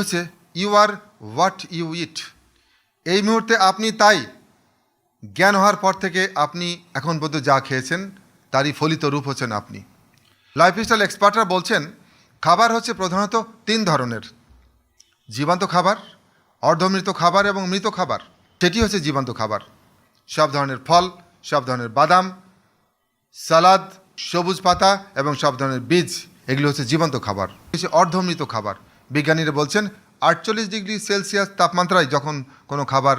হচ্ছে you R what you ইট। এই মুহূর্তে আপনি তাই, জ্ঞান হওয়ার পর থেকে আপনি এখন পর্যন্ত যা খেয়েছেন তারই ফলিত রূপ হচ্ছেন আপনি। লাইফস্টাইল এক্সপার্টরা বলছেন খাবার হচ্ছে প্রধানত 3 ধরনের: জীবন্ত খাবার, অর্ধমৃত খাবার এবং মৃত খাবার। সেটি হচ্ছে জীবন্ত খাবার। সব ধরনের ফল, সব ধরনের বাদাম, সালাদ, সবুজ পাতা এবং সব ধরনের বীজ, এগুলো হচ্ছে জীবন্ত খাবার। হচ্ছে অর্ধমৃত খাবার। বিজ্ঞানীরা বলছেন 48 ডিগ্রি সেলসিয়াস তাপমাত্রায় যখন কোনো খাবার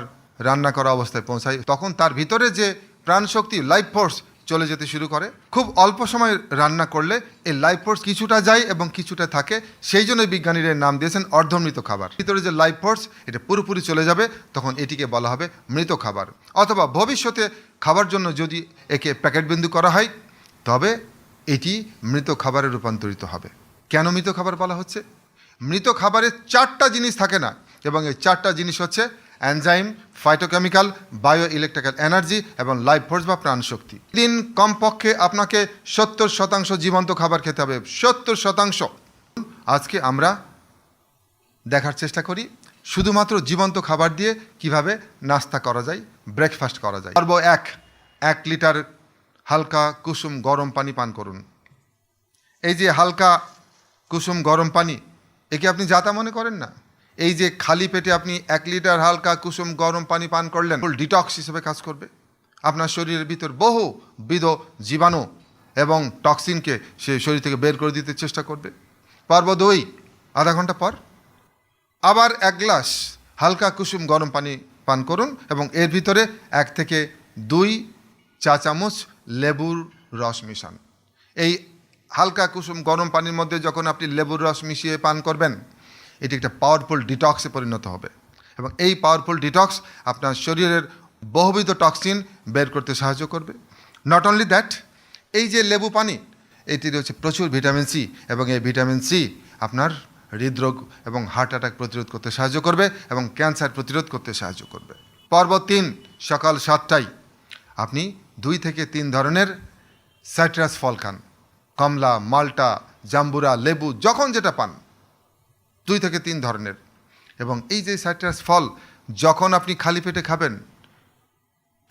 রান্না করা অবস্থায় পৌঁছায় তখন তার ভিতরে যে প্রাণশক্তি, লাইফ ফোর্স চলে যেতে শুরু করে। খুব অল্প সময় রান্না করলে এই লাইফ ফোর্স কিছুটা যায় এবং কিছুটা থাকে, সেই জন্য বিজ্ঞানীরা নাম দিয়েছেন অর্ধমৃত খাবার। ভিতরে যে লাইফ ফোর্স এটা পুরোপুরি চলে যাবে তখন এটিকে বলা হবে মৃত খাবার। অথবা ভবিষ্যতে খাবার জন্য যদি একে প্যাকেটবন্দি করা হয় তবে এটি মৃত খাবারে রূপান্তরিত হবে। কেন মৃত খাবার বলা হচ্ছে? মৃত খাবারে 4টা জিনিস থাকে না, এবং এই 4টা জিনিস হচ্ছে enzyme, phytochemical, bio electrical energy এবং লাইফ ফোর্স বা প্রাণশক্তি। দিন কমপক্ষে আপনাকে 70% জীবন্ত খাবার খেতে হবে, 70%। আজকে আমরা দেখার চেষ্টা করি শুধুমাত্র জীবন্ত খাবার দিয়ে কিভাবে নাস্তা করা যায়, ব্রেকফাস্ট করা যায়। পর্ব 1 লিটার হালকা কুসুম গরম পানি পান করুন। এই যে হালকা কুসুম গরম পানি, একে আপনি যাতা মনে করেন না। এই যে খালি পেটে আপনি 1 লিটার হালকা কুসুম গরম পানি পান করলেন, ডিটক্স হিসেবে কাজ করবে। আপনার শরীরের ভিতর বহুবিধ জীবাণু এবং টক্সিনকে সে শরীর থেকে বের করে দিতে চেষ্টা করবে। পর্ব 2 আধা ঘন্টা পর আবার 1 গ্লাস হালকা কুসুম গরম পানি পান করুন এবং এর ভিতরে 1 থেকে 2 চা চামচ লেবুর রস মিশান। এই হালকা কুসুম গরম পানির মধ্যে যখন আপনি লেবুর রস মিশিয়ে পান করবেন, এটি একটা পাওয়ারফুল ডিটক্সে পরিণত হবে এবং এই পাওয়ারফুল ডিটক্স আপনার শরীরের বহুবিধ টক্সিন বের করতে সাহায্য করবে। নট অনলি দ্যাট, এই যে লেবু পানি, এটির হচ্ছে প্রচুর ভিটামিন সি এবং এই ভিটামিন সি আপনার হৃদরোগ এবং হার্ট অ্যাটাক প্রতিরোধ করতে সাহায্য করবে এবং ক্যান্সার প্রতিরোধ করতে সাহায্য করবে। পর্ব 3 সকাল 7টায় আপনি 2 থেকে 3 ধরনের সাইট্রাস ফল খান। কমলা, মাল্টা, জাম্বুরা, লেবু, যখন যেটা পান 2 থেকে 3 ধরনের। এবং এই যে সাইট্রাস ফল যখন আপনি খালি পেটে খাবেন,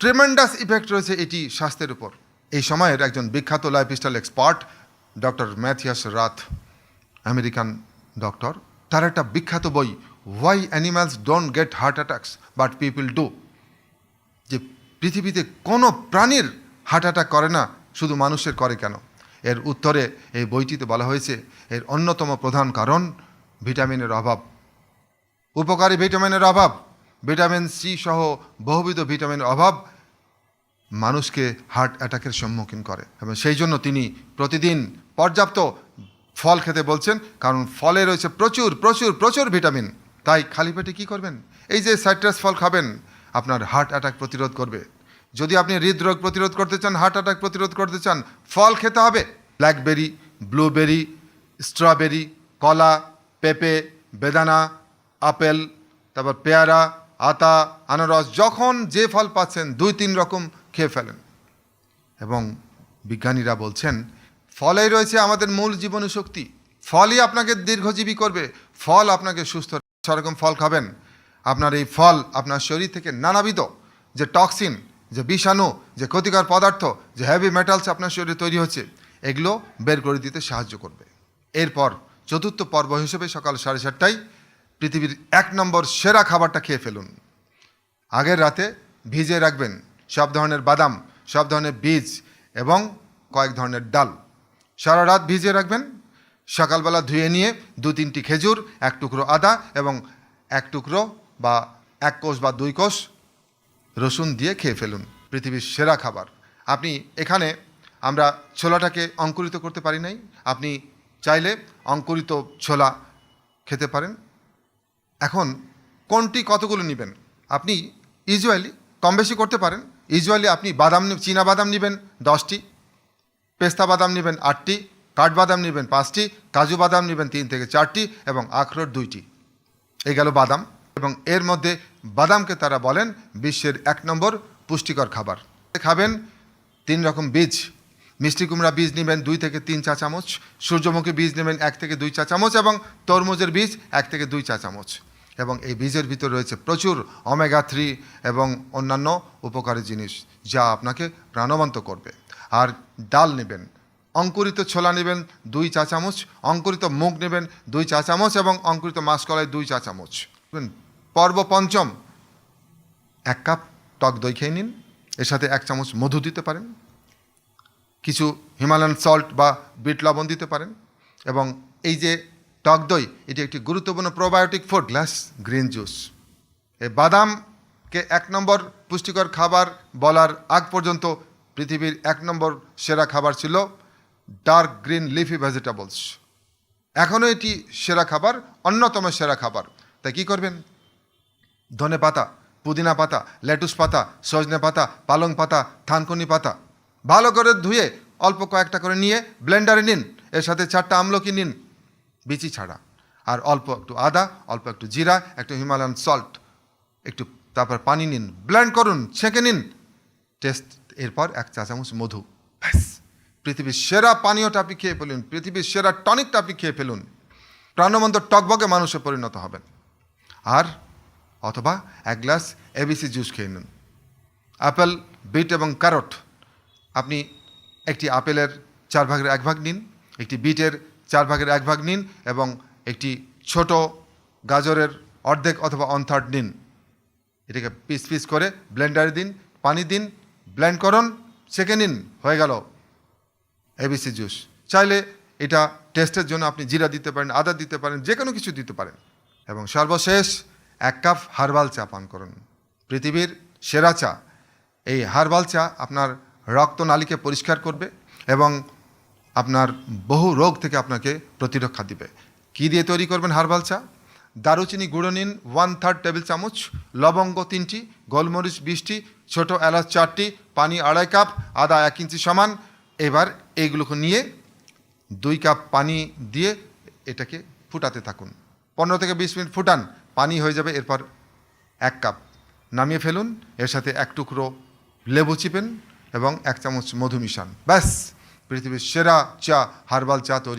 ট্রেমেন্ডাস ইফেক্ট রয়েছে এটি স্বাস্থ্যের উপর। এই সময়ের একজন বিখ্যাত lifestyle expert doctor Matthias Rath, American doctor, তার একটা বিখ্যাত বই why animals don't get heart attacks but people do, যে পৃথিবীতে কোনো প্রাণীর হার্ট অ্যাটাক করে না, শুধু মানুষের করে কেন? এর উত্তরে এই বইটিতে বলা হয়েছে এর অন্যতম প্রধান কারণ ভিটামিনের অভাব, উপকারী ভিটামিনের অভাব। ভিটামিন সি সহ বহুবিধ ভিটামিনের অভাব মানুষকে হার্ট অ্যাটাকের সম্মুখীন করে এবং সেই জন্য তিনি প্রতিদিন পর্যাপ্ত ফল খেতে বলছেন, কারণ ফলে রয়েছে প্রচুর প্রচুর প্রচুর ভিটামিন। তাই খালি পেটে কী করবেন? এই যে সাইট্রাস ফল খাবেন, আপনার হার্ট অ্যাটাক প্রতিরোধ করবে। যদি আপনি হৃদরোগ প্রতিরোধ করতে চান, হার্ট অ্যাটাক প্রতিরোধ করতে চান, ফল খেতে হবে। ব্ল্যাকবেরি, ব্লুবেরি, স্ট্রবেরি, কলা, পেঁপে, বেদানা, আপেল, তারপর পেয়ারা, আতা, আনারস, যখন যে ফল পাচ্ছেন 2-3 রকম খেয়ে ফেলেন। এবং বিজ্ঞানীরা বলছেন ফলেই রয়েছে আমাদের মূল জীবনী শক্তি। ফলই আপনাকে দীর্ঘজীবী করবে, ফল আপনাকে সুস্থ। সেরকম ফল খাবেন, আপনার এই ফল আপনার শরীর থেকে নানাবিধ যে টক্সিন, যে বিষাণু, যে ক্ষতিকর পদার্থ, যে হেভি মেটালস আপনার শরীরে তৈরি হচ্ছে, এগুলো বের করে দিতে সাহায্য করবে। এরপর 4র্থ পর্ব হিসেবে সকাল 7:30টায় পৃথিবীর 1 নম্বর সেরা খাবারটা খেয়ে ফেলুন। আগের রাতে ভিজিয়ে রাখবেন সব ধরনের বাদাম, সব ধরনের বীজ এবং কয়েক ধরনের ডাল। সারা রাত ভিজিয়ে রাখবেন। সকালবেলা ধুয়ে নিয়ে 2-3টি খেজুর, 1 টুকরো আদা এবং 1 টুকরো বা 1 কোষ বা 2 কোষ রসুন দিয়ে খেয়ে ফেলুন। পৃথিবীর সেরা খাবার। আপনি এখানে আমরা ছোলাটাকে অঙ্কুরিত করতে পারি নাই, আপনি চাইলে অঙ্কুরিত ছোলা খেতে পারেন। এখন কোনটি কতগুলো নেবেন আপনি ইউজুয়ালি কম বেশি করতে পারেন। ইউজুয়ালি আপনি বাদাম, চীনা বাদাম নেবেন 10টি, পেস্তা বাদাম নেবেন 8টি, কাঠবাদাম নেবেন 5টি, কাজু বাদাম নেবেন 3 থেকে 4টি এবং আখরোট 2টি। এই গেল বাদাম। এবং এর মধ্যে বাদামকে তারা বলেন বিশ্বের 1 নম্বর পুষ্টিকর খাবার। খাবেন 3 রকম বীজ, মিষ্টি কুমড়া বীজ নেবেন 2 থেকে 3 চা চামচ, সূর্যমুখী বীজ নেবেন 1 থেকে 2 চা চামচ এবং তরমুজের বীজ 1 থেকে 2 চা চামচ। এবং এই বীজের ভিতর রয়েছে প্রচুর ওমেগা 3 এবং অন্যান্য উপকারী জিনিস যা আপনাকে প্রাণবন্ত করবে। আর ডাল নেবেন, অঙ্কুরিত ছোলা নেবেন 2 চা চামচ, অঙ্কুরিত মুগ নেবেন 2 চা চামচ এবং অঙ্কুরিত মাসকলাই 2 চা চামচ। পর্ব পঞ্চম, 1 কাপ টক দই খেয়ে নিন, এর সাথে 1 চামচ মধু দিতে পারেন, কিছু হিমালয়ান সল্ট বা বিট লবণ দিতে পারেন। এবং এই যে টক দই, এটি একটি গুরুত্বপূর্ণ probiotic food. Glass green juice. এই বাদামকে 1 নম্বর পুষ্টিকর খাবার বলার আগ পর্যন্ত পৃথিবীর 1 নম্বর সেরা খাবার ছিল ডার্ক গ্রিন লিফি ভেজিটেবলস। এখনও এটি সেরা খাবার, অন্যতম সেরা খাবার। তাই কী করবেন? ধনে পাতা, পুদিনা পাতা, লেটুস পাতা, সজনে পাতা, পালং পাতা, থানকুনি পাতা ভালো করে ধুয়ে অল্প কয়েকটা করে নিয়ে ব্লেন্ডারে নিন। এর সাথে 4টা আমলকি নিন বিচি ছাড়া, আর অল্প একটু আদা, অল্প একটু জিরা, একটু হিমালয়ান সল্ট, একটু তারপর পানি নিন, ব্লেন্ড করুন, ছেঁকে নিন, টেস্ট। এরপর 1 চা চামচ মধু। ব্যাস, পৃথিবীর সেরা পানীয়টা আপনি খেয়ে ফেলুন, পৃথিবীর সেরা টনিকটা আপনি খেয়ে ফেলুন, প্রাণবন্ত টকবগে মানুষে পরিণত হবেন। আর অথবা 1 গ্লাস এবিসি জুস খেয়ে নিন। আপেল, বিট এবং ক্যারট, আপনি একটি আপেলের 4 ভাগের 1 ভাগ নিন, একটি বিটের 4 ভাগের 1 ভাগ নিন এবং একটি ছোট গাজরের অর্ধেক অথবা 1/3 নিন। এটাকে পিস পিস করে ব্লেন্ডারে দিন, পানি দিন, ব্লেন্ড করুন, ছেঁকে নিন, হয়ে গেল এবিসি জুস। চাইলে এটা টেস্টের জন্য আপনি জিরা দিতে পারেন, আদা দিতে পারেন, যে কোনো কিছু দিতে পারেন। এবং সর্বশেষ 1 কাপ হার্বাল চা পান করুন, পৃথিবীর সেরা চা। এই হার্বাল চা আপনার রক্তনালীকে পরিষ্কার করবে এবং আপনার বহু রোগ থেকে আপনাকে প্রতিরক্ষা দিবে। কী দিয়ে তৈরি করবেন হার্বাল চা? দারুচিনি গুঁড়ো নিন 1/3 টেবিল চামচ, লবঙ্গ 3টি, গোলমরিচ 20টি, ছোটো এলাচ 4টি, পানি 2.5 কাপ, আদা 1 ইঞ্চি সমান। এবার এইগুলোকে নিয়ে 2 কাপ পানি দিয়ে এটাকে ফুটাতে থাকুন। 15 থেকে 20 মিনিট ফুটান, পানি হয়ে যাবে। এরপর 1 কাপ নামিয়ে ফেলুন, এর সাথে 1 টুকরো লেবু চিপেন এবং 1 চামচ মধু মিশান। ব্যাস, পৃথিবীর সেরা চা, হার্বাল চা তৈরি।